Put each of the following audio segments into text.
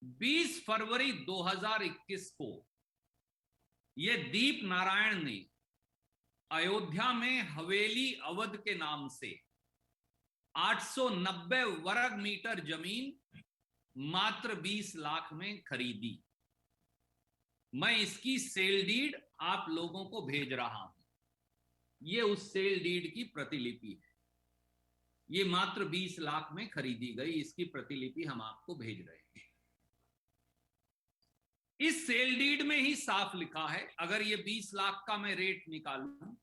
20 फरवरी 2021 को ये दीप नारायण ने अयोध्या में हवेली अवध के नाम से 890 वर्ग मीटर जमीन मात्र 20 लाख में खरीदी। मैं इसकी सेल डीड आप लोगों को भेज रहा हूं। ये उस सेल डीड की प्रतिलिपि है। ये मात्र 20 लाख में खरीदी गई, इसकी प्रतिलिपि हम आपको भेज रहे हैं। इस सेल डीड में ही साफ लिखा है, अगर ये 20 लाख का मैं रेट निकालूं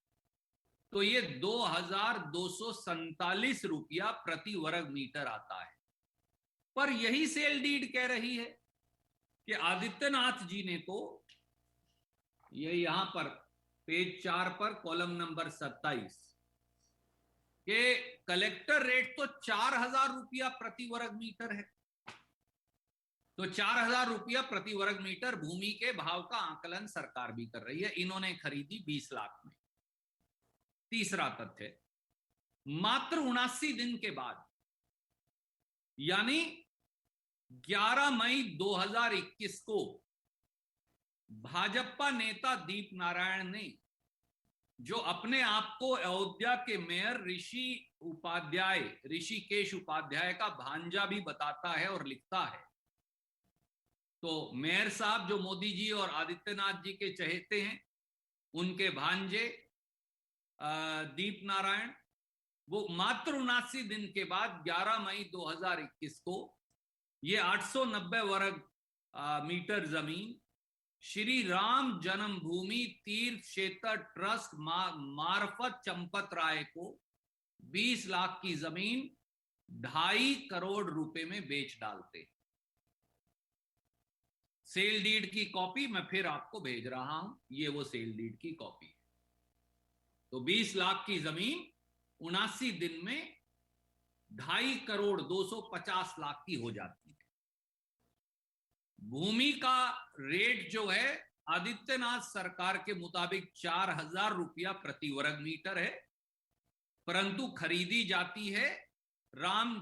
तो ये 2247 रुपया प्रति वर्ग मीटर आता है। पर यही सेल डीड कह रही है कि आदित्यनाथ जी ने तो ये यहां पर पेज 4 पर कॉलम नंबर 27 के कलेक्टर रेट तो 4000 रुपया प्रति वर्ग मीटर है। तो 4000 रुपया प्रति वर्ग मीटर भूमि के भाव का आकलन सरकार भी कर रही है। इन्होंने खरीदी 20 लाख में। तीसरा तथ्य, मात्र 79 दिन के बाद यानी 11 मई 2021 को भाजपा नेता दीप नारायण ने, जो अपने आप को अयोध्या के मेयर ऋषिकेश उपाध्याय का भांजा भी बताता है और लिखता है, तो मेयर साहब जो मोदी जी और आदित्यनाथ जी के चहेते हैं, उनके भांजे दीप नारायण, वो मात्र 79 दिन के बाद 11 मई 2021 को ये 890 वर्ग मीटर जमीन श्री राम जन्मभूमि तीर्थ क्षेत्र ट्रस्ट मार्फत चंपत राय को 20 लाख की जमीन 2.5 करोड़ रुपए में बेच डालते। सेल डीड की कॉपी मैं फिर आपको भेज रहा हूं, ये वो सेल डीड की कॉपी है। तो 20 लाख की जमीन 79 दिन में 2.5 करोड़ 250 लाख की हो जाती है। भूमि का रेट जो है आदित्यनाथ सरकार के मुताबिक 4000 रुपया प्रति वर्ग मीटर है, परंतु खरीदी जाती है राम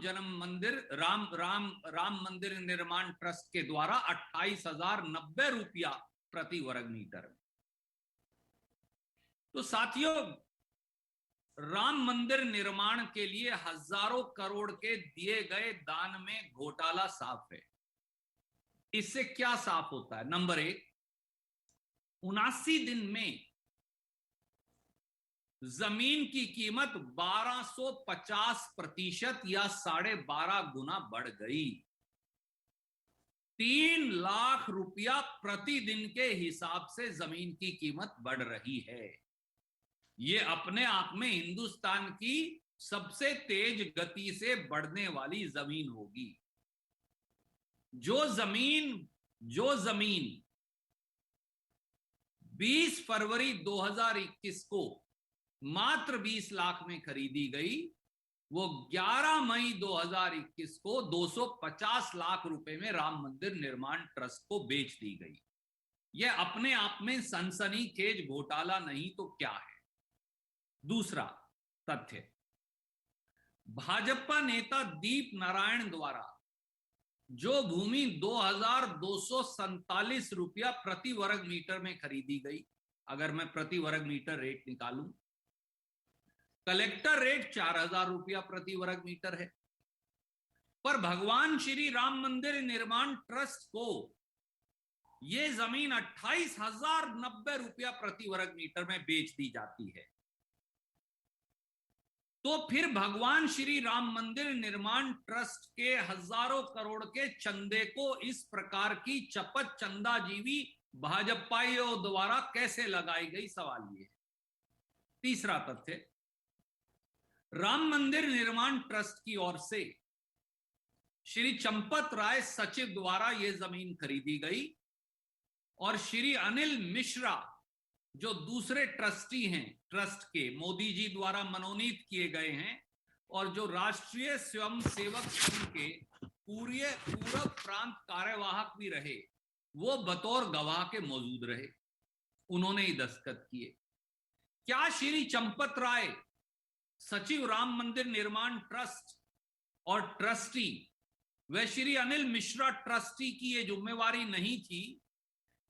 मंदिर निर्माण ट्रस्ट के द्वारा 28,090 रुपया प्रति वर्ग मीटर में। तो साथियों, राम मंदिर निर्माण के लिए हजारों करोड़ के दिए गए दान में घोटाला साफ है। इससे क्या साफ होता है? नंबर 1, 79 दिन में जमीन की कीमत 1250% या 12.5 गुना बढ़ गई। 3 लाख रुपया प्रतिदिन के हिसाब से जमीन की कीमत बढ़ रही है। यह अपने आप में हिंदुस्तान की सबसे तेज गति से बढ़ने वाली जमीन होगी। जो जमीन 20 फरवरी 2021 को मात्र 20 लाख में खरीदी गई, वो 11 मई 2021 को 250 लाख रुपए में राम मंदिर निर्माण ट्रस्ट को बेच दी गई। यह अपने आप में सनसनीखेज घोटाला नहीं तो क्या है? दूसरा तथ्य, भाजपा नेता दीप नारायण द्वारा जो भूमि 2247 रुपया प्रति वर्ग मीटर में खरीदी गई, अगर मैं प्रति वर्ग मीटर रेट निकालूं, कलेक्टर रेट 4000 रुपया प्रति वर्ग मीटर है, पर भगवान श्री राम मंदिर निर्माण ट्रस्ट को यह जमीन 28,090 रुपया प्रति वर्ग मीटर में बेच दी जाती है। तो फिर भगवान श्री राम मंदिर निर्माण ट्रस्ट के हजारों करोड़ के चंदे को इस प्रकार की चपत चंदाजीवी भाजपाइयों द्वारा कैसे लगाई गई, सवाल यह है। तीसरा तथ्य, राम मंदिर निर्माण ट्रस्ट की ओर से श्री चंपत राय सचिव द्वारा यह जमीन खरीदी गई और श्री अनिल मिश्रा जो दूसरे ट्रस्टी हैं ट्रस्ट के, मोदी जी द्वारा मनोनीत किए गए हैं और जो राष्ट्रीय स्वयंसेवक संघ के पूर्व प्रांत कार्यवाहक भी रहे, वो बतौर गवाह के मौजूद रहे। उन्होंने ही दस्तखत किए। क्या श्री चंपत राय सचिव राम मंदिर निर्माण ट्रस्ट और ट्रस्टी वह श्री अनिल मिश्रा ट्रस्टी की ये जिम्मेवारी नहीं थी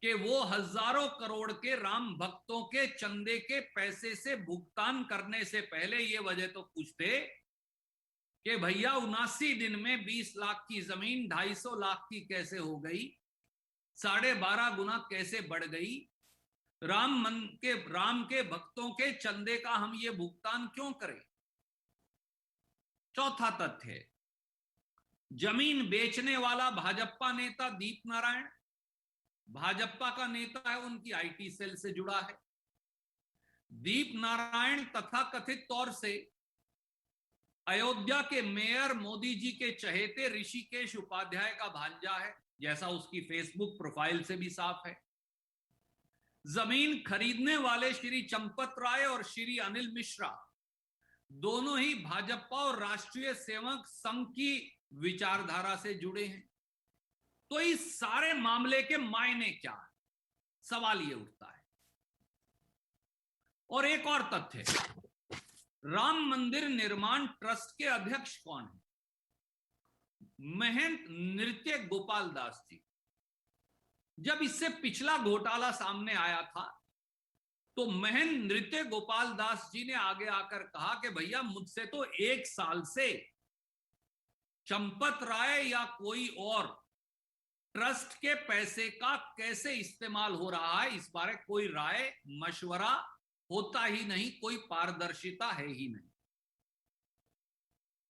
कि वो हजारों करोड़ के राम भक्तों के चंदे के पैसे से भुगतान करने से पहले ये वजह तो पूछते कि भैया 79 दिन में 20 लाख की जमीन 250 लाख की कैसे हो गई, 12.5 गुना कैसे बढ़ गई, राम के भक्तों के चंदे का हम ये भुगतान क्यों करें। चौथा तथ्य, जमीन बेचने वाला भाजपा नेता दीप नारायण, भाजपा का नेता है, उनकी आईटी सेल से जुड़ा है। दीप नारायण तथाकथित तौर से अयोध्या के मेयर मोदी जी के चहेते ऋषिकेश उपाध्याय का भांजा है, जैसा उसकी फेसबुक प्रोफाइल से भी साफ है। जमीन खरीदने वाले श्री चंपत राय और श्री अनिल मिश्रा दोनों ही भाजपा और राष्ट्रीय सेवक संघ की विचारधारा से जुड़े हैं। तो इस सारे मामले के मायने क्या है, सवाल यह उठता है। और एक और तथ्य, राम मंदिर निर्माण ट्रस्ट के अध्यक्ष कौन है? महंत नृत्य गोपाल दास जी। जब इससे पिछला घोटाला सामने आया था तो महंत नृत्य गोपाल दास जी ने आगे आकर कहा कि भैया मुझसे तो 1 साल से चंपत राय या कोई और ट्रस्ट के पैसे का कैसे इस्तेमाल हो रहा है इस बारे कोई राय मशवरा होता ही नहीं, कोई पारदर्शिता है ही नहीं।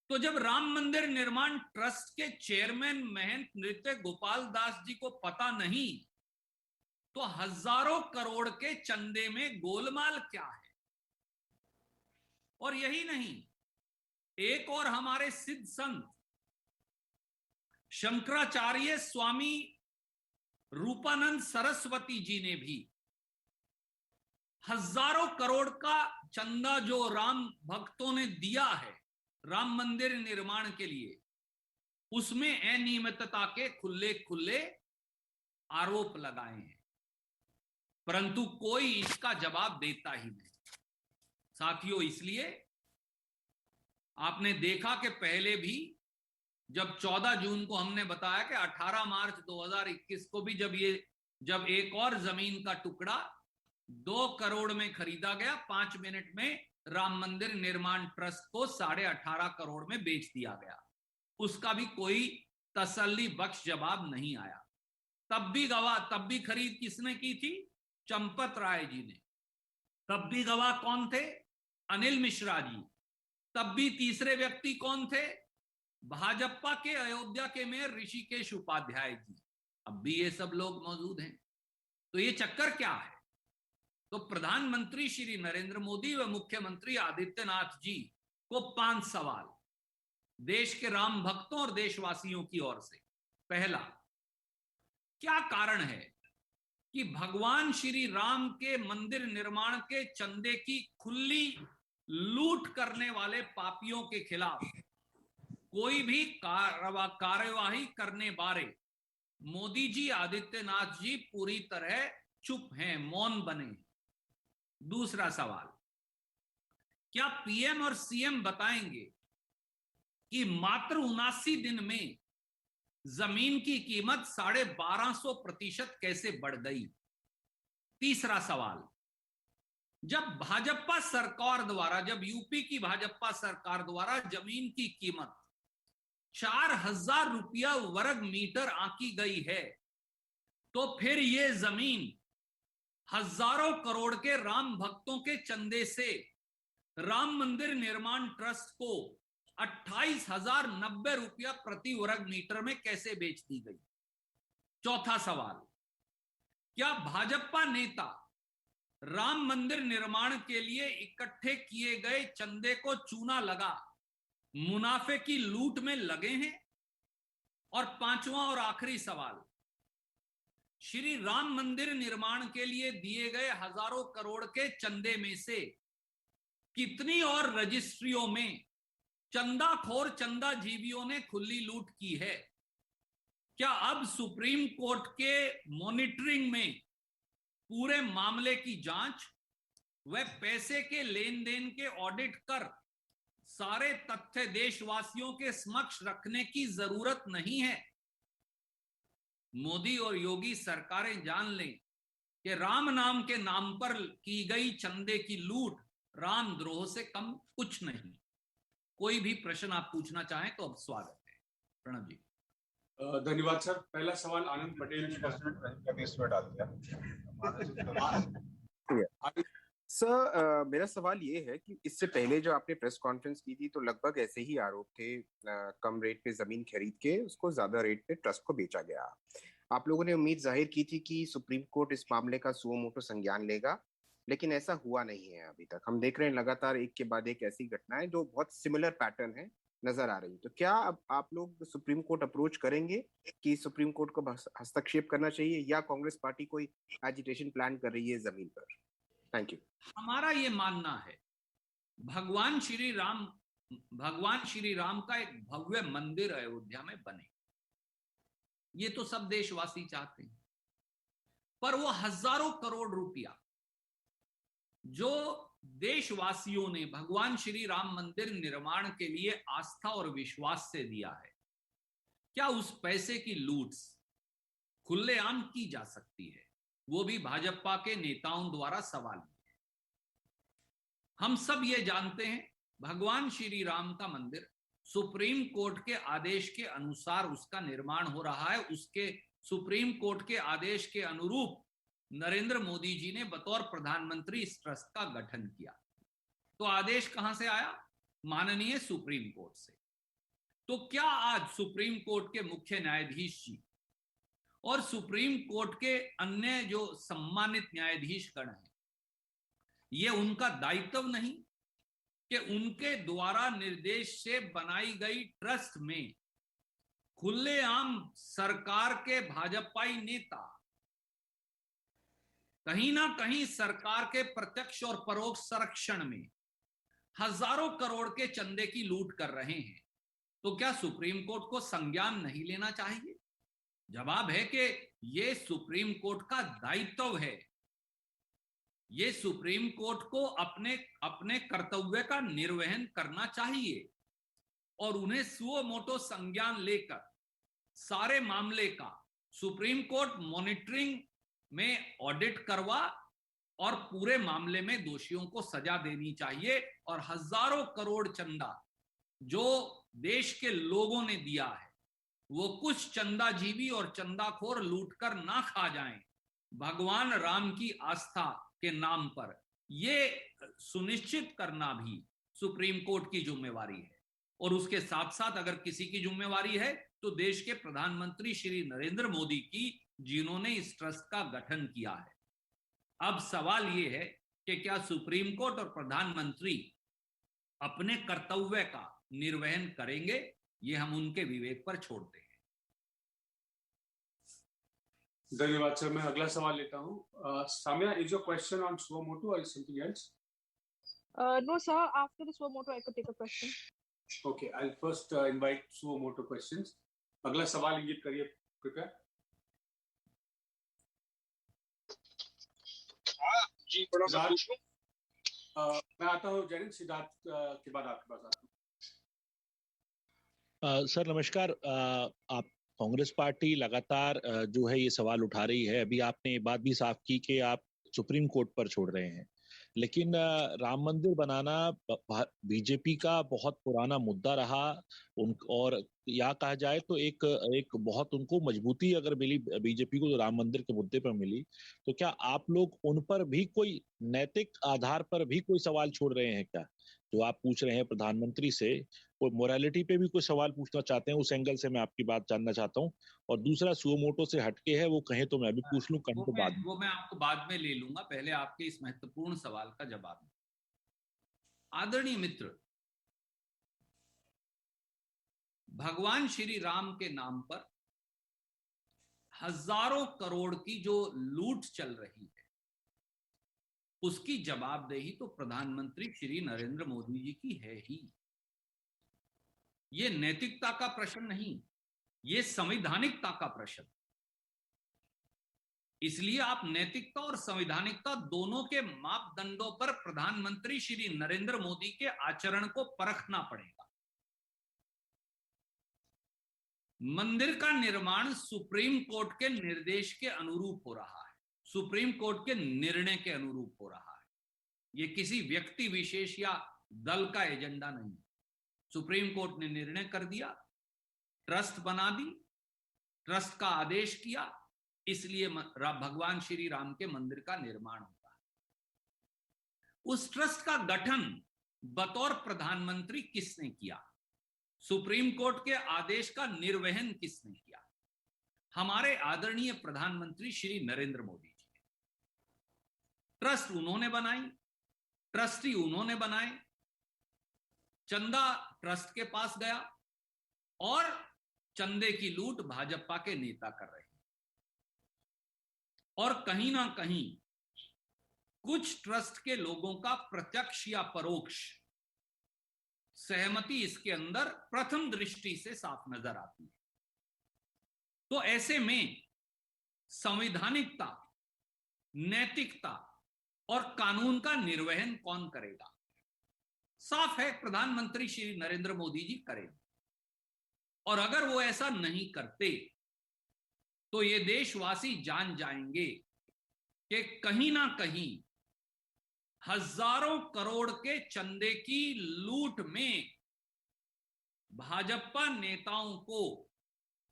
तो जब राम मंदिर निर्माण ट्रस्ट के चेयरमैन महंत नृत्य गोपाल दास जी को पता नहीं तो हजारों करोड़ के चंदे में गोलमाल क्या है। और यही नहीं, एक और हमारे सिद्ध संत शंकराचार्य स्वामी रूपानंद सरस्वती जी ने भी हजारों करोड़ का चंदा जो राम भक्तों ने दिया है राम मंदिर निर्माण के लिए, उसमें अनियमितता के खुले खुले आरोप लगाए हैं, परंतु कोई इसका जवाब देता ही नहीं। साथियों, इसलिए आपने देखा कि पहले भी जब 14 जून को हमने बताया कि 18 मार्च 2021 को भी जब एक और जमीन का टुकड़ा 2 करोड़ में खरीदा गया, 5 मिनट में राम मंदिर निर्माण ट्रस्ट को 18.5 करोड़ में बेच दिया गया, उसका भी कोई तसल्ली बख्श जवाब नहीं आया। तब भी खरीद किसने की थी? चंपत राय जी ने। तब भी गवाह कौन थे? अनिल मिश्रा जी। तब भी तीसरे व्यक्ति कौन थे? भाजपा के अयोध्या के मेयर ऋषिकेश उपाध्याय जी। अब भी ये सब लोग मौजूद हैं। तो ये चक्कर क्या है? तो प्रधानमंत्री श्री नरेंद्र मोदी व मुख्यमंत्री आदित्यनाथ जी को 5 सवाल देश के राम भक्तों और देशवासियों की ओर से। पहला, क्या कारण है कि भगवान श्री राम के मंदिर निर्माण के चंदे की खुली लूट करने वाले पापियों के खिलाफ कोई भी कार्यवाही करने बारे मोदी जी, आदित्यनाथ जी पूरी तरह चुप हैं, मौन बने। दूसरा सवाल, क्या पीएम और सीएम बताएंगे कि मात्र 79 दिन में जमीन की कीमत 1250% कैसे बढ़ गई? तीसरा सवाल, जब यूपी की भाजपा सरकार द्वारा जमीन की कीमत 4000 रुपया वर्ग मीटर आंकी गई है, तो फिर यह जमीन हजारों करोड़ के राम भक्तों के चंदे से राम मंदिर निर्माण ट्रस्ट को 28,090 रुपया प्रति वर्ग मीटर में कैसे बेच दी गई? चौथा सवाल, क्या भाजपा नेता राम मंदिर निर्माण के लिए इकट्ठे किए गए चंदे को चूना लगा मुनाफे की लूट में लगे हैं? और पांचवा और आखिरी सवाल, श्री राम मंदिर निर्माण के लिए दिए गए हजारों करोड़ के चंदे में से कितनी और रजिस्ट्रियों में चंदाखोर चंदाजीवियों ने खुली लूट की है? क्या अब सुप्रीम कोर्ट के मॉनिटरिंग में पूरे मामले की जांच व पैसे के लेन देन के ऑडिट कर सारे तथ्य देशवासियों के समक्ष रखने की जरूरत नहीं है। मोदी और योगी सरकारें जान लें कि राम नाम के नाम पर की गई चंदे की लूट रामद्रोह से कम कुछ नहीं। कोई भी प्रश्न आप पूछना चाहें तो अब स्वागत है। प्रणब जी। धन्यवाद सर। पहला सवाल आनंद पटेल सर, मेरा सवाल ये है कि इससे पहले जो आपने प्रेस कॉन्फ्रेंस की थी तो लगभग ऐसे ही आरोप थे, कम रेट पे जमीन खरीद के उसको ज्यादा रेट पे ट्रस्ट को बेचा गया। आप लोगों ने उम्मीद जाहिर की थी कि सुप्रीम कोर्ट इस मामले का सुओ मोटो संज्ञान लेगा, लेकिन ऐसा हुआ नहीं है। अभी तक हम देख रहे हैं लगातार एक के बाद एक ऐसी घटनाएं जो बहुत सिमिलर पैटर्न है नजर आ रही। तो क्या अब आप लोग सुप्रीम कोर्ट अप्रोच करेंगे कि सुप्रीम कोर्ट को हस्तक्षेप करना चाहिए, या कांग्रेस पार्टी कोई एजिटेशन प्लान कर रही है जमीन पर? Thank you. हमारा ये मानना है भगवान श्री राम का एक भव्य मंदिर अयोध्या में बने, ये तो सब देशवासी चाहते हैं। पर वो हजारों करोड़ रुपया जो देशवासियों ने भगवान श्री राम मंदिर निर्माण के लिए आस्था और विश्वास से दिया है, क्या उस पैसे की लूट खुलेआम की जा सकती है? वो भी भाजपा के नेताओं द्वारा सवाल है। हम सब ये जानते हैं भगवान श्री राम का मंदिर सुप्रीम कोर्ट के आदेश के अनुसार उसका निर्माण हो रहा है। उसके सुप्रीम कोर्ट के आदेश के अनुरूप नरेंद्र मोदी जी ने बतौर प्रधानमंत्री इस ट्रस्ट का गठन किया। तो आदेश कहां से आया? माननीय सुप्रीम कोर्ट से। तो क्या आज सुप्रीम कोर्ट के मुख्य न्यायाधीश जी और सुप्रीम कोर्ट के अन्य जो सम्मानित न्यायाधीश गण हैं, ये उनका दायित्व नहीं कि उनके द्वारा निर्देश से बनाई गई ट्रस्ट में खुलेआम सरकार के भाजपाई नेता कहीं ना कहीं सरकार के प्रत्यक्ष और परोक्ष संरक्षण में हजारों करोड़ के चंदे की लूट कर रहे हैं? तो क्या सुप्रीम कोर्ट को संज्ञान नहीं लेना चाहिए? जवाब है कि यह सुप्रीम कोर्ट का दायित्व है। ये सुप्रीम कोर्ट को अपने कर्तव्य का निर्वहन करना चाहिए और उन्हें सुओ मोटो संज्ञान लेकर सारे मामले का सुप्रीम कोर्ट मॉनिटरिंग में ऑडिट करवा और पूरे मामले में दोषियों को सजा देनी चाहिए। और हजारों करोड़ चंदा जो देश के लोगों ने दिया है वो कुछ चंदाजीवी और चंदाखोर लूटकर ना खा जाएं, भगवान राम की आस्था के नाम पर, ये सुनिश्चित करना भी सुप्रीम कोर्ट की जिम्मेवारी है। और उसके साथ साथ अगर किसी की जिम्मेवारी है तो देश के प्रधानमंत्री श्री नरेंद्र मोदी की, जिन्होंने इस ट्रस्ट का गठन किया है। अब सवाल यह है कि क्या सुप्रीम कोर्ट और प्रधानमंत्री अपने कर्तव्य का निर्वहन करेंगे? ये हम उनके विवेक पर छोड़ते हैं। धन्यवाद सर। मैं अगला सवाल लेता हूँ। Samya, is your question on suo moto or something else? No, sir. After the suo moto, I could take a question. Okay, I'll first invite suo moto questions. अगला सवाल इंगित करिए कृपया। जी प्रणाम। मैं आता हूँ जैनिक, सिद्धार्थ के बाद आपके पास आता हूँ। सर नमस्कार। आप कांग्रेस पार्टी लगातार जो है ये सवाल उठा रही है। अभी आपने ये बात भी साफ की कि आप सुप्रीम कोर्ट पर छोड़ रहे हैं, लेकिन राम मंदिर बनाना बीजेपी का बहुत पुराना मुद्दा रहा। और या कहा जाए तो एक बहुत उनको मजबूती अगर मिली बीजेपी को तो राम मंदिर के मुद्दे पर मिली। तो क्या आप लोग उन पर भी कोई नैतिक आधार पर भी कोई सवाल छोड़ रहे हैं क्या? जो आप पूछ रहे हैं प्रधानमंत्री से, कोई मोरालिटी पे भी कोई सवाल पूछना चाहते हैं? उस एंगल से मैं आपकी बात जानना चाहता हूँ। और दूसरा सुओ मोटो से हटके है, वो कहें तो मैं भी पूछ लूं, कहें तो बाद में। वो मैं आपको बाद में ले लूंगा, पहले आपके इस महत्वपूर्ण सवाल का जवाब। आदरणीय मित्र, भगवान श्री राम के नाम पर हजारों करोड़ की जो लूट चल रही है उसकी जवाबदेही तो प्रधानमंत्री श्री नरेंद्र मोदी जी की है ही। ये नैतिकता का प्रश्न नहीं, ये संवैधानिकता का प्रश्न। इसलिए आप नैतिकता और संवैधानिकता दोनों के मापदंडों पर प्रधानमंत्री श्री नरेंद्र मोदी के आचरण को परखना पड़ेगा। मंदिर का निर्माण सुप्रीम कोर्ट के निर्देश के अनुरूप हो रहा है, सुप्रीम कोर्ट के निर्णय के अनुरूप हो रहा है। ये किसी व्यक्ति विशेष या दल का एजेंडा नहीं। सुप्रीम कोर्ट ने निर्णय कर दिया, ट्रस्ट बना दी, ट्रस्ट का आदेश किया, इसलिए भगवान श्री राम के मंदिर का निर्माण होता है। उस ट्रस्ट का गठन बतौर प्रधानमंत्री किसने किया? सुप्रीम कोर्ट के आदेश का निर्वहन किसने किया? हमारे आदरणीय प्रधानमंत्री श्री नरेंद्र मोदी जी। ट्रस्ट उन्होंने बनाई, ट्रस्टी उन्होंने बनाए, चंदा ट्रस्ट के पास गया और चंदे की लूट भाजपा के नेता कर रहे हैं। और कहीं ना कहीं कुछ ट्रस्ट के लोगों का प्रत्यक्ष या परोक्ष सहमति इसके अंदर प्रथम दृष्टि से साफ नजर आती है। तो ऐसे में संवैधानिकता, नैतिकता और कानून का निर्वहन कौन करेगा? साफ है, प्रधानमंत्री श्री नरेंद्र मोदी जी करेंगे। और अगर वो ऐसा नहीं करते तो ये देशवासी जान जाएंगे कि कहीं ना कहीं हजारों करोड़ के चंदे की लूट में भाजपा नेताओं को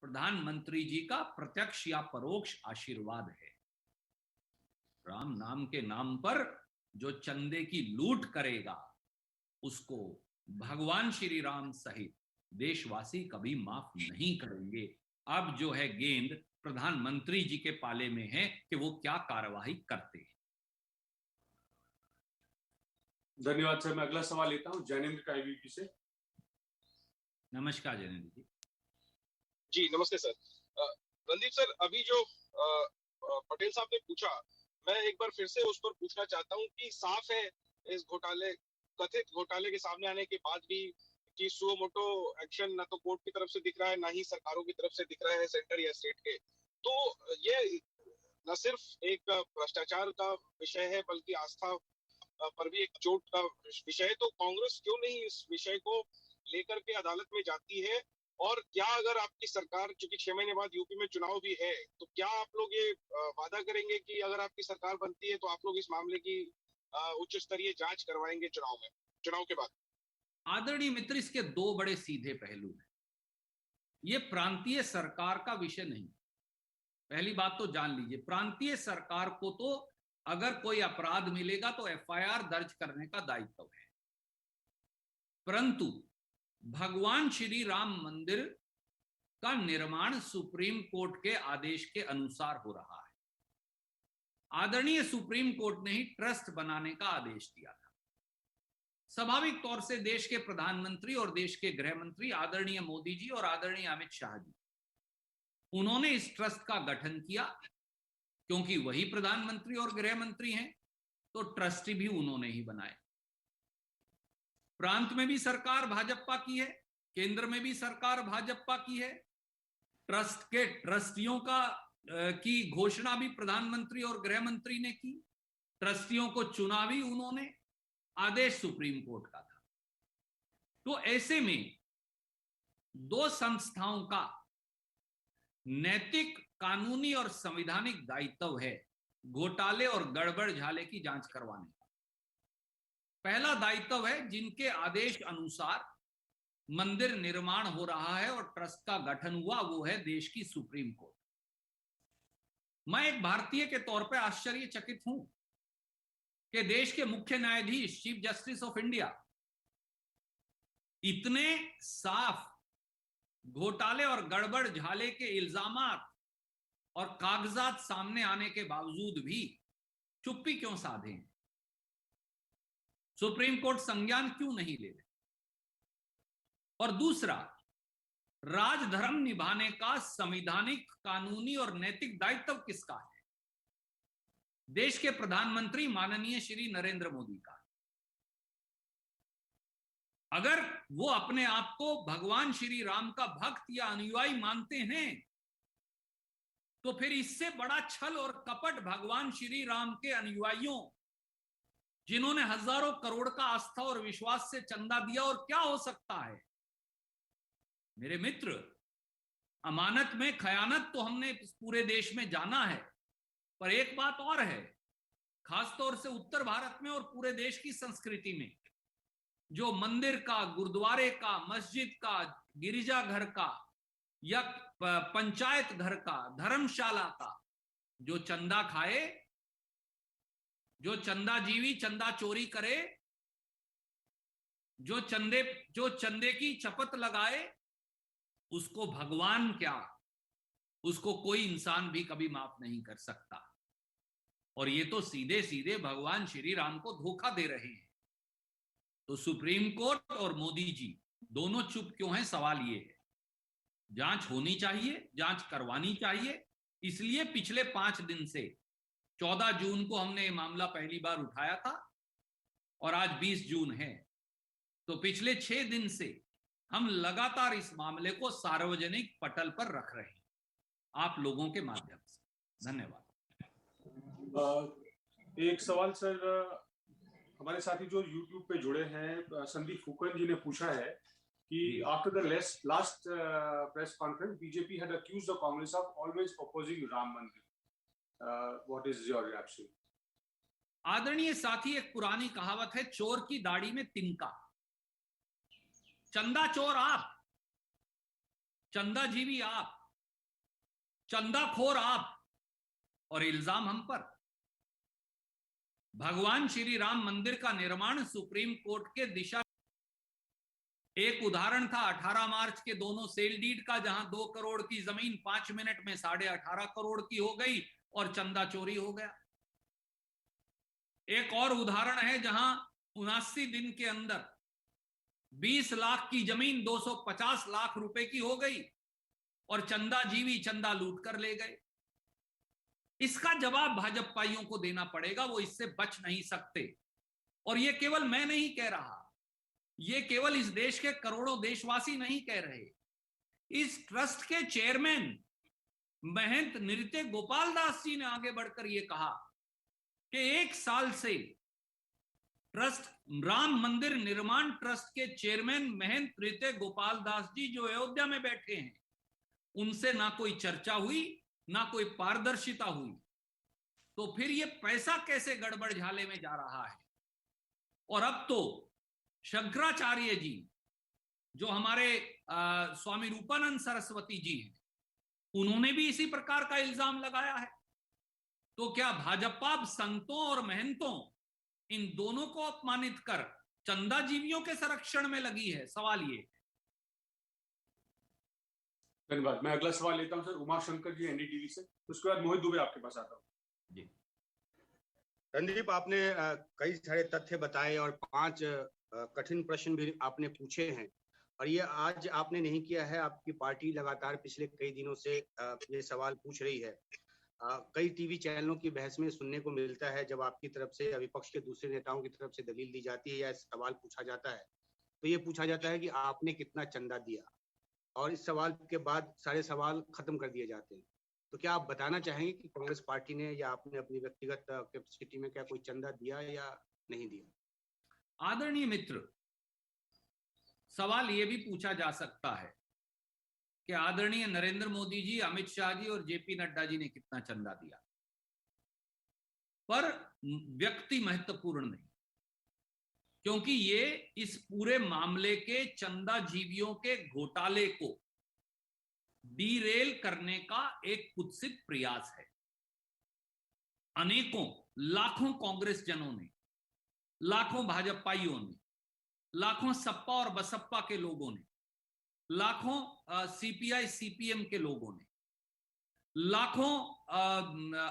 प्रधानमंत्री जी का प्रत्यक्ष या परोक्ष आशीर्वाद है। राम नाम के नाम पर जो चंदे की लूट करेगा उसको भगवान श्री राम सहित देशवासी कभी माफ नहीं करेंगे। अब जो है गेंद प्रधानमंत्री जी के पाले में है कि वो क्या कार्यवाही करते हैं। धन्यवाद सर। मैं अगला सवाल लेता हूं जैनेन्द्र का IVP से। नमस्कार जैनेन्द्र जी। जी नमस्ते सर। रणदीप सर, अभी जो पटेल साहब ने पूछा, मैं एक बार फिर से उस पर पूछना चाहता हूं कि साफ है इस घोटाले, कथित घोटाले के सामने आने के बाद भी कि सुओ मोटो एक्शन ना तो कोर्ट की तरफ से दिख रहा है, ना ही सरकारों की तरफ से दिख रहा है, सेंटर या स्टेट के। तो ये न सिर्फ एक भ्रष्टाचार का विषय है बल्कि आस्था पर भी एक चोट का विषय है। तो कांग्रेस क्यों नहीं इस विषय को लेकर के अदालत में जाती है? और क्या अगर आपकी सरकार, क्योंकि 6 महीने बाद यूपी में चुनाव भी है, तो क्या आप लोग ये वादा करेंगे कि अगर आपकी सरकार बनती है तो आप लोग इस मामले की उच्च स्तरीय जांच करवाएंगे चुनाव के बाद? आदरणीय मित्र, इसके दो बड़े सीधे पहलू हैं। ये प्रांतीय सरकार का विषय नहीं। पहली बात तो जान लीजिए, प्रांतीय सरकार को तो अगर कोई अपराध मिलेगा तो FIR दर्ज करने का दायित्व है, परंतु भगवान श्री राम मंदिर का निर्माण सुप्रीम कोर्ट के आदेश के अनुसार हो रहा है। आदरणीय सुप्रीम कोर्ट ने ही ट्रस्ट बनाने का आदेश दिया था। स्वाभाविक तौर से देश के प्रधानमंत्री और देश के गृह मंत्री आदरणीय मोदी जी और आदरणीय अमित शाह जी, उन्होंने इस ट्रस्ट का गठन किया। क्योंकि वही प्रधानमंत्री और गृह मंत्री हैं तो ट्रस्टी भी उन्होंने ही बनाए। प्रांत में भी सरकार भाजपा की है, केंद्र में भी सरकार भाजपा की है। ट्रस्ट के ट्रस्टियों की घोषणा भी प्रधानमंत्री और गृह मंत्री ने की। ट्रस्टियों को चुना भी उन्होंने, आदेश सुप्रीम कोर्ट का था। तो ऐसे में दो संस्थाओं का नैतिक, कानूनी और संवैधानिक दायित्व है घोटाले और गड़बड़ झाले की जांच करवाने का। पहला दायित्व है जिनके आदेश अनुसार मंदिर निर्माण हो रहा है और ट्रस्ट का गठन हुआ, वो है देश की सुप्रीम कोर्ट। मैं एक भारतीय के तौर पर आश्चर्यचकित हूं कि देश के मुख्य न्यायाधीश, चीफ जस्टिस ऑफ इंडिया, इतने साफ घोटाले और गड़बड़ झाले के इल्जामात और कागजात सामने आने के बावजूद भी चुप्पी क्यों साधे? सुप्रीम कोर्ट संज्ञान क्यों नहीं ले रहे? और दूसरा, राजधर्म निभाने का संवैधानिक, कानूनी और नैतिक दायित्व किसका है? देश के प्रधानमंत्री माननीय श्री नरेंद्र मोदी का। अगर वो अपने आप को भगवान श्री राम का भक्त या अनुयायी मानते हैं तो फिर इससे बड़ा छल और कपट भगवान श्री राम के अनुयायियों, जिन्होंने हजारों करोड़ का आस्था और विश्वास से चंदा दिया, और क्या हो सकता है मेरे मित्र। अमानत में खयानत तो हमने पूरे देश में जाना है, पर एक बात और है, खासतौर से उत्तर भारत में और पूरे देश की संस्कृति में, जो मंदिर का, गुरुद्वारे का, मस्जिद का, गिरिजाघर का या पंचायत घर का, धर्मशाला का जो चंदा खाए, जो चंदा जीवी, चंदा चोरी करे, जो चंदे की चपत लगाए, उसको भगवान क्या, उसको कोई इंसान भी कभी माफ नहीं कर सकता। और ये तो सीधे सीधे भगवान श्री राम को धोखा दे रहे हैं। तो सुप्रीम कोर्ट और मोदी जी दोनों चुप क्यों हैं, सवाल ये है। जांच होनी चाहिए, जांच करवानी चाहिए। इसलिए पिछले 5 दिन से 14 जून को हमने ये मामला पहली बार उठाया था और आज 20 जून है, तो पिछले 6 दिन से हम लगातार इस मामले को सार्वजनिक पटल पर रख रहे हैं, आप लोगों के माध्यम से। धन्यवाद। एक सवाल सर, हमारे साथी जो YouTube पे जुड़े हैं, संदीप फुकन जी ने पूछा है कि after the last press conference BJP had accused the Congress of always opposing Ram मंदिर, व्हाट इज योर रिएक्शन? आदरणीय साथी, एक पुरानी कहावत है, चोर की दाढ़ी में तिनका। चंदा चोर आप, चंदा जीवी आप, चंदाखोर आप, और इल्जाम हम पर। भगवान श्री राम मंदिर का निर्माण सुप्रीम कोर्ट के दिशा, एक उदाहरण था 18 मार्च के दोनों सेल डीड का, जहां 2 करोड़ की जमीन 5 मिनट में 18.5 करोड़ की हो गई और चंदा चोरी हो गया। एक और उदाहरण है जहां 79 दिन के अंदर 20 लाख की जमीन 250 लाख रुपए की हो गई और चंदा जीवी चंदा लूट कर ले गए। इसका जवाब भाजपाइयों को देना पड़ेगा, वो इससे बच नहीं सकते। और ये केवल मैं नहीं कह रहा, ये केवल इस देश के करोड़ों देशवासी नहीं कह रहे। इस ट्रस्ट के चेयरमैन महंत नृत्य गोपाल दास जी ने आगे बढ़कर यह कहा कि 1 साल से ट्रस्ट, राम मंदिर निर्माण ट्रस्ट के चेयरमैन महंत नृत्य गोपाल दास जी जो अयोध्या में बैठे हैं, उनसे ना कोई चर्चा हुई, ना कोई पारदर्शिता हुई। तो फिर ये पैसा कैसे गड़बड़ झाले में जा रहा है? और अब तो शंकराचार्य जी, जो हमारे स्वामी रूपानंद सरस्वती जी हैं, उन्होंने भी इसी प्रकार का इल्जाम लगाया है। तो क्या भाजपा संतों और महंतों, इन दोनों को अपमानित कर चंदा जीवियों के संरक्षण में लगी है? सवाल ये। धन्यवाद। मैं अगला सवाल लेता हूं सर, उमाशंकर जी एनडीटीवी से, उसके बाद मोहित दुबे आपके पास आता हूं जी। रणदीप, आपने कई सारे तथ्य बताए और 5 कठिन प्रश्न भी आपने पूछे हैं, और ये आज आपने नहीं किया है। आपकी पार्टी लगातार पिछले कई दिनों से ये सवाल पूछ रही है। कई टीवी चैनलों की बहस में सुनने को मिलता है, जब आपकी तरफ से या विपक्ष के दूसरे नेताओं की तरफ से दलील दी जाती है या सवाल पूछा जाता है, तो ये पूछा जाता है कि आपने कितना चंदा दिया, और इस सवाल के बाद सारे सवाल खत्म कर दिए जाते हैं। तो क्या आप बताना चाहेंगे कि कांग्रेस पार्टी ने या आपने अपनी व्यक्तिगत कैपेसिटी में क्या कोई चंदा दिया या नहीं दिया? आदरणीय मित्र, सवाल यह भी पूछा जा सकता है कि आदरणीय नरेंद्र मोदी जी, अमित शाह जी और जेपी नड्डा जी ने कितना चंदा दिया, पर व्यक्ति महत्वपूर्ण नहीं, क्योंकि ये इस पूरे मामले के चंदा जीवियों के घोटाले को डीरेल करने का एक कुत्सित प्रयास है। अनेकों, लाखों कांग्रेस जनों ने, लाखों भाजपाइयों ने, लाखों सपा और बसपा के लोगों ने, लाखों सीपीआई सीपीएम के लोगों ने, लाखों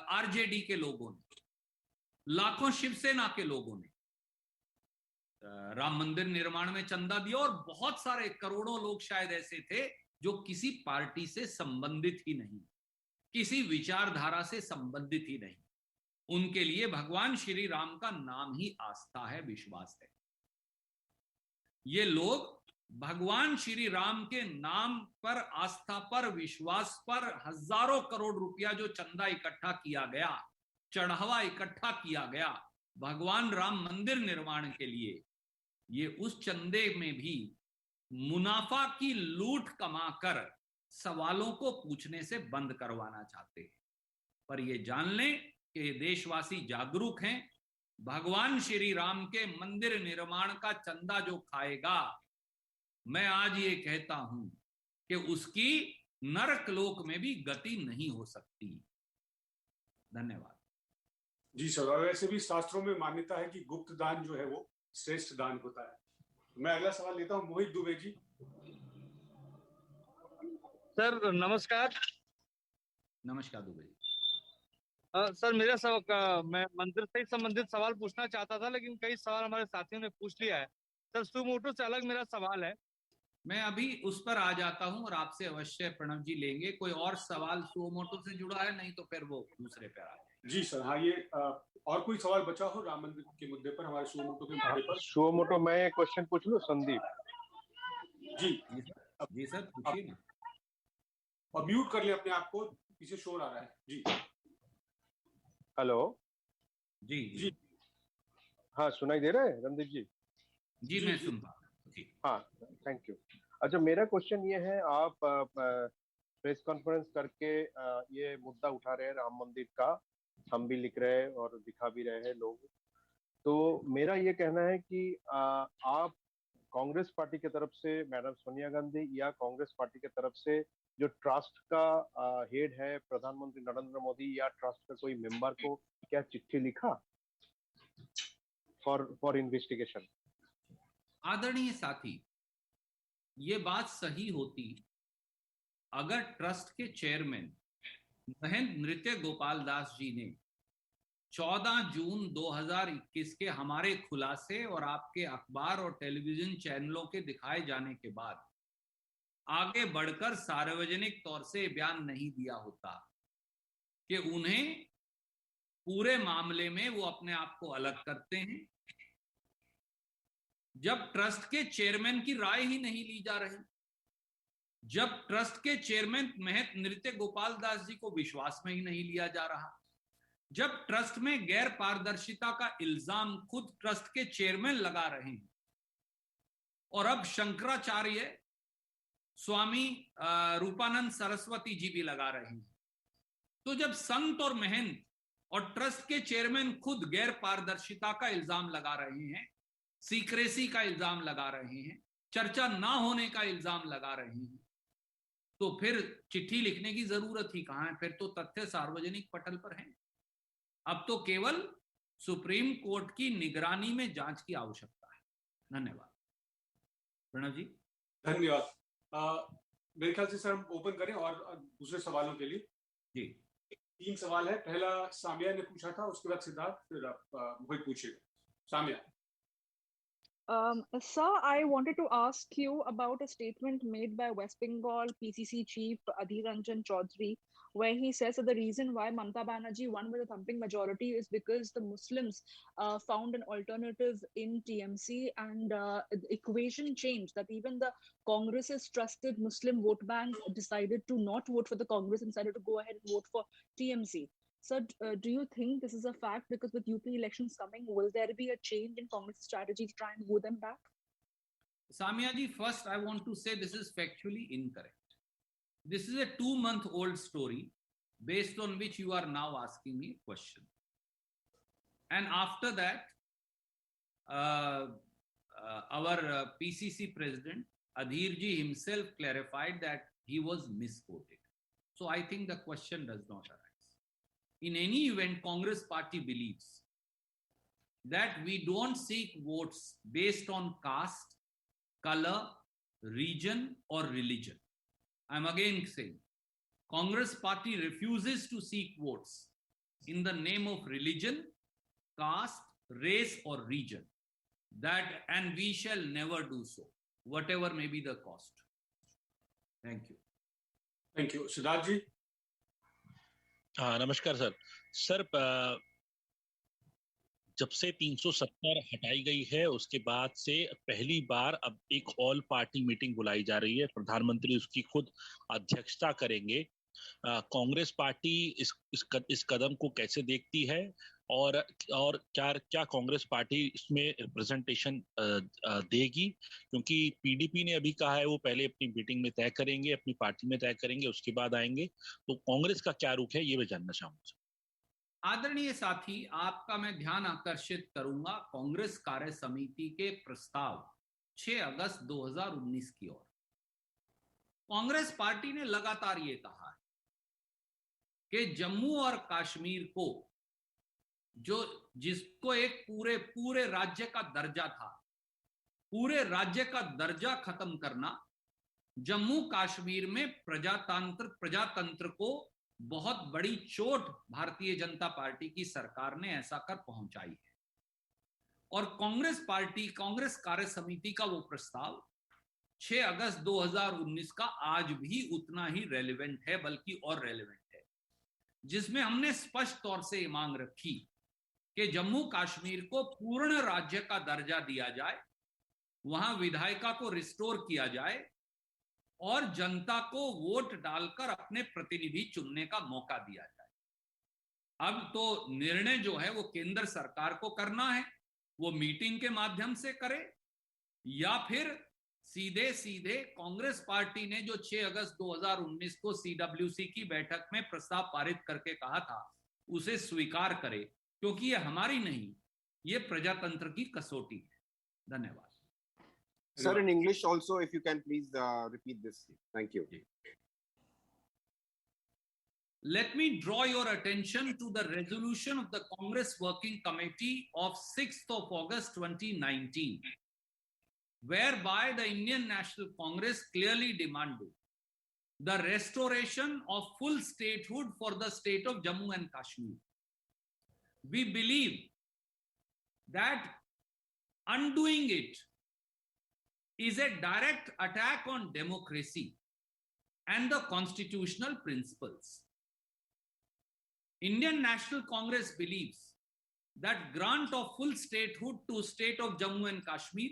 आरजेडी के लोगों ने, लाखों शिवसेना के लोगों ने राम मंदिर निर्माण में चंदा दिया, और बहुत सारे करोड़ों लोग शायद ऐसे थे जो किसी पार्टी से संबंधित ही नहीं, किसी विचारधारा से संबंधित ही नहीं। उनके लिए भगवान श्री राम का नाम ही आस्था है, विश्वास है। ये लोग भगवान श्री राम के नाम पर, आस्था पर, विश्वास पर हजारों करोड़ रुपया जो चंदा इकट्ठा किया गया, चढ़ावा इकट्ठा किया गया भगवान राम मंदिर निर्माण के लिए, ये उस चंदे में भी मुनाफा की लूट कमाकर सवालों को पूछने से बंद करवाना चाहते हैं। पर ये जान लें कि देशवासी जागरूक हैं। भगवान श्री राम के मंदिर निर्माण का चंदा जो खाएगा, मैं आज ये कहता हूं कि उसकी नरक लोक में भी गति नहीं हो सकती। धन्यवाद। जी सर, और वैसे भी शास्त्रों में मान्यता है कि गुप्त दान जो है वो श्रेष्ठ दान होता है। मैं अगला सवाल लेता हूं, मोहित दुबे जी। सर नमस्कार। नमस्कार दुबे जी। सर मैं मंदिर से ही संबंधित सवाल पूछना चाहता था, लेकिन कई सवाल हमारे साथियों ने पूछ लिया है। सर सुमो मोटो से अलग मेरा सवाल है। मैं अभी उस पर आ जाता हूं और आपसे अवश्य प्रणव जी लेंगे। कोई और सवाल सुमो मोटो से जुड़ा है? नहीं तो फिर वो दूसरे पे आ जाए। जी सर, हाँ, ये और कोई सवाल बचा हो राम मंदिर के मुद्दे पर, हमारे सुमो मोटो के मुद्दे पर? सुमो मोटो, मैं एक क्वेश्चन पूछ लूं संदीप जी? जी सर पूछिए ना। और म्यूट कर ले अपने आप को, पीछे शोर आ रहा है। जी हेलो। जी जी हाँ, सुनाई दे रहा है रणदीप जी? जी मैं सुन पा रहा हूं। जी हाँ, थैंक यू। अच्छा, मेरा क्वेश्चन ये है, आप प्रेस कॉन्फ्रेंस करके ये मुद्दा उठा रहे हैं राम मंदिर का, हम भी लिख रहे हैं और दिखा भी रहे हैं लोग। तो मेरा ये कहना है कि आप कांग्रेस पार्टी की तरफ से मैडम सोनिया गांधी या कांग्रेस पार्टी की तरफ से जो ट्रस्ट का हेड है प्रधानमंत्री नरेंद्र मोदी या ट्रस्ट का कोई मेंबर को क्या चिट्ठी लिखा फॉर इन्वेस्टिगेशन? आदरणीय साथी, ये बात सही होती अगर ट्रस्ट के चेयरमैन महेंद्र नृत्य गोपाल दास जी ने 14 जून 2021 के हमारे खुलासे और आपके अखबार और टेलीविजन चैनलों के दिखाए जाने के बाद आगे बढ़कर सार्वजनिक तौर से बयान नहीं दिया होता कि उन्हें पूरे मामले में वो अपने आप को अलग करते हैं। जब ट्रस्ट के चेयरमैन की राय ही नहीं ली जा रही, जब ट्रस्ट के चेयरमैन महेंद्र नृत्य गोपाल दास जी को विश्वास में ही नहीं लिया जा रहा, जब ट्रस्ट में गैर पारदर्शिता का इल्जाम खुद ट्रस्ट के चेयरमैन लगा रहे हैं और अब शंकराचार्य स्वामी रूपानंद सरस्वती जी भी लगा रहे हैं, तो जब संत और महंत और ट्रस्ट के चेयरमैन खुद गैर पारदर्शिता का इल्जाम लगा रहे हैं, सीक्रेसी का इल्जाम लगा रहे हैं, चर्चा ना होने का इल्जाम लगा रहे हैं, तो फिर चिट्ठी लिखने की जरूरत ही कहां है? फिर तो तथ्य सार्वजनिक पटल पर हैं। अब तो केवल सुप्रीम कोर्ट की निगरानी में जांच की आवश्यकता है। धन्यवाद। प्रणव जी। धन्यवाद। मेरे ख्याल से सर हम ओपन करें और दूसरे सवालों के लिए। जी 3 सवाल है। पहला सामिया ने पूछा था, उसके बाद सिद्धार्थ, फिर आप वही पूछिएगा। Samia. Sir, I wanted to ask you about a statement made by West Bengal PCC chief Adhir Ranjan Chaudhary, where he says that the reason why Mamata Banerjee won with a thumping majority is because the Muslims found an alternative in TMC, and the equation changed, that even the Congress's trusted Muslim vote bank decided to not vote for the Congress and decided to go ahead and vote for TMC. So do you think this is a fact? Because with UP elections coming, will there be a change in Congress strategy to try and woo them back? Samia ji, first I want to say this is factually incorrect. This is a 2-month-old story based on which you are now asking me a question. And after that, our PCC president, Adhir ji himself clarified that he was misquoted. So I think the question does not arise. In any event, Congress party believes that we don't seek votes based on caste, color, region, or religion. I'm again saying, Congress party refuses to seek votes in the name of religion, caste, race, or region. And we shall never do so, whatever may be the cost. Thank you. Thank you. Siddharth ji. हाँ नमस्कार sir. जब से 370 हटाई गई है उसके बाद से पहली बार अब एक ऑल पार्टी मीटिंग बुलाई जा रही है। प्रधानमंत्री उसकी खुद अध्यक्षता करेंगे। कांग्रेस पार्टी इस कदम को कैसे देखती है और क्या कांग्रेस पार्टी इसमें रिप्रेजेंटेशन देगी? क्योंकि पीडीपी ने अभी कहा है वो पहले अपनी मीटिंग में तय करेंगे, अपनी पार्टी में तय करेंगे, उसके बाद आएंगे। तो कांग्रेस का क्या रुख है ये मैं जानना चाहूंगा। आदरणीय साथी, आपका मैं ध्यान आकर्षित करूंगा कांग्रेस कार्य समिति के प्रस्ताव 6 अगस्त 2019 की ओर। कांग्रेस पार्टी ने लगातार ये कहा है कि जम्मू और कश्मीर को जिसको एक पूरे राज्य का दर्जा था, पूरे राज्य का दर्जा खत्म करना, जम्मू कश्मीर में प्रजातंत्र को बहुत बड़ी चोट भारतीय जनता पार्टी की सरकार ने ऐसा कर पहुंचाई है। और कांग्रेस कार्य समिति का वो प्रस्ताव 6 अगस्त 2019 का आज भी उतना ही रेलेवेंट है, बल्कि और रेलेवेंट है, जिसमें हमने स्पष्ट तौर से मांग रखी कि जम्मू कश्मीर को पूर्ण राज्य का दर्जा दिया जाए, वहां विधायिका को रिस्टोर किया जाए और जनता को वोट डालकर अपने प्रतिनिधि चुनने का मौका दिया जाए। अब तो निर्णय जो है वो केंद्र सरकार को करना है, वो मीटिंग के माध्यम से करे या फिर सीधे कांग्रेस पार्टी ने जो 6 अगस्त 2019 को सीडब्ल्यूसी की बैठक में प्रस्ताव पारित करके कहा था उसे स्वीकार करे, क्योंकि ये हमारी नहीं, ये प्रजातंत्र की कसौटी है। धन्यवाद। Sir, in English also, if you can please repeat this. Thank you. Let me draw your attention to the resolution of the Congress Working Committee of 6th of August 2019, whereby the Indian National Congress clearly demanded the restoration of full statehood for the state of Jammu and Kashmir. We believe that undoing it is a direct attack on democracy and the constitutional principles. Indian National Congress believes that grant of full statehood to state of Jammu and Kashmir,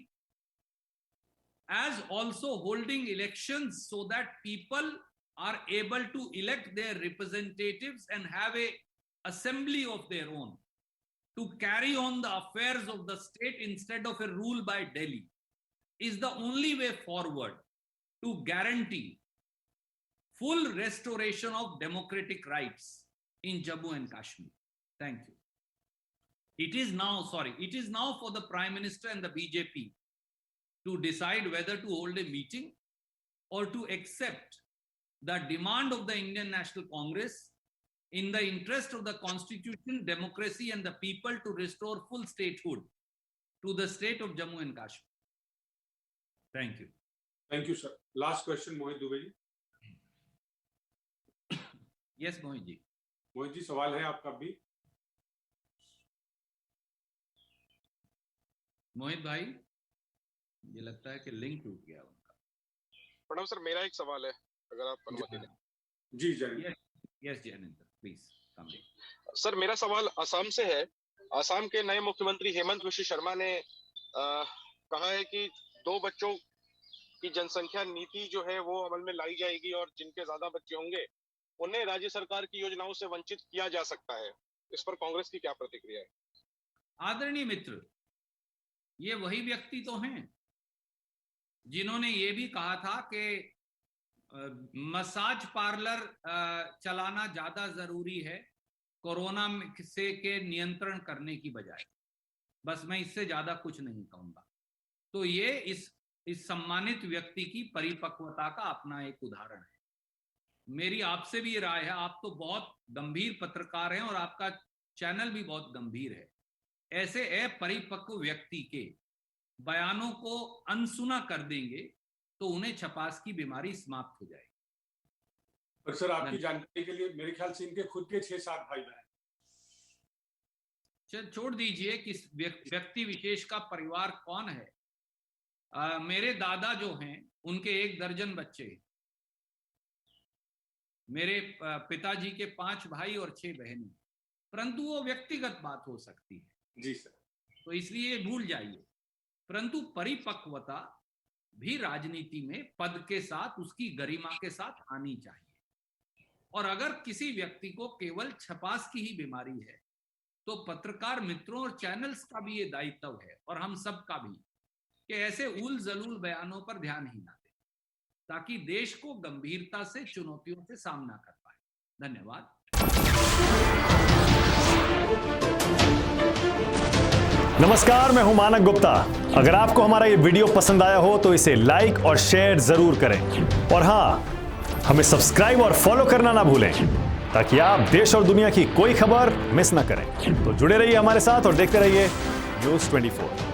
as also holding elections so that people are able to elect their representatives and have a assembly of their own to carry on the affairs of the state instead of a rule by Delhi, is the only way forward to guarantee full restoration of democratic rights in Jammu and Kashmir. Thank you. It is now for the Prime Minister and the BJP to decide whether to hold a meeting or to accept the demand of the Indian National Congress in the interest of the Constitution, democracy, and the people to restore full statehood to the state of Jammu and Kashmir. Thank you. Thank you, sir. Last question, Mohit Dubey ji. Yes, Mohit ji. Mohit ji, सवाल है आपका भी? मोहित भाई, ये लगता है कि link टूट गया उनका। प्रणाम सर, मेरा एक सवाल है, अगर आप अनुमति दें। जी Jainender. Yes Jainender, please come in. Sir, मेरा सवाल असम से है। असम के नए मुख्यमंत्री हेमंत विश्व शर्मा ने कहा है कि 2 बच्चों की जनसंख्या नीति जो है वो अमल में लाई जाएगी और जिनके ज्यादा बच्चे होंगे उन्हें राज्य सरकार की योजनाओं से वंचित किया जा सकता है। इस पर कांग्रेस की क्या प्रतिक्रिया है? आदरणीय मित्र, ये वही व्यक्ति तो हैं जिन्होंने ये भी कहा था कि मसाज पार्लर चलाना ज्यादा जरूरी है कोरोना से के नियंत्रण करने की बजाय। बस मैं इससे ज्यादा कुछ नहीं कहूंगा। तो ये इस सम्मानित व्यक्ति की परिपक्वता का अपना एक उदाहरण है। मेरी आपसे भी राय है, आप तो बहुत गंभीर पत्रकार हैं और आपका चैनल भी बहुत गंभीर है। ऐसे अपरिपक्व व्यक्ति के बयानों को अनसुना कर देंगे तो उन्हें छपास की बीमारी समाप्त हो जाएगी। पर सर, आपकी जानकारी के लिए मेरे ख्याल से इनके खुद के 6-7 भाई बहन। छोड़ दीजिए कि व्यक्ति विशेष का परिवार कौन है। मेरे दादा जो हैं उनके 1 दर्जन बच्चे, मेरे पिताजी के 5 भाई और 6 बहनें, परंतु वो व्यक्तिगत बात हो सकती है। जी सर। तो इसलिए भूल जाइए। परंतु परिपक्वता भी राजनीति में पद के साथ, उसकी गरिमा के साथ आनी चाहिए। और अगर किसी व्यक्ति को केवल छपास की ही बीमारी है तो पत्रकार मित्रों और चैनल्स का भी ये दायित्व है, और हम सब का भी, कि ऐसे उल जलूल बयानों पर ध्यान ही ना दें, ताकि देश को गंभीरता से चुनौतियों से सामना कर पाए। धन्यवाद। नमस्कार, मैं हूं मानक गुप्ता। अगर आपको हमारा ये वीडियो पसंद आया हो तो इसे लाइक और शेयर जरूर करें, और हाँ, हमें सब्सक्राइब और फॉलो करना ना भूलें, ताकि आप देश और दुनिया की कोई खबर मिस ना करें। तो जुड़े रहिए हमारे साथ और देखते रहिए न्यूज़ 24।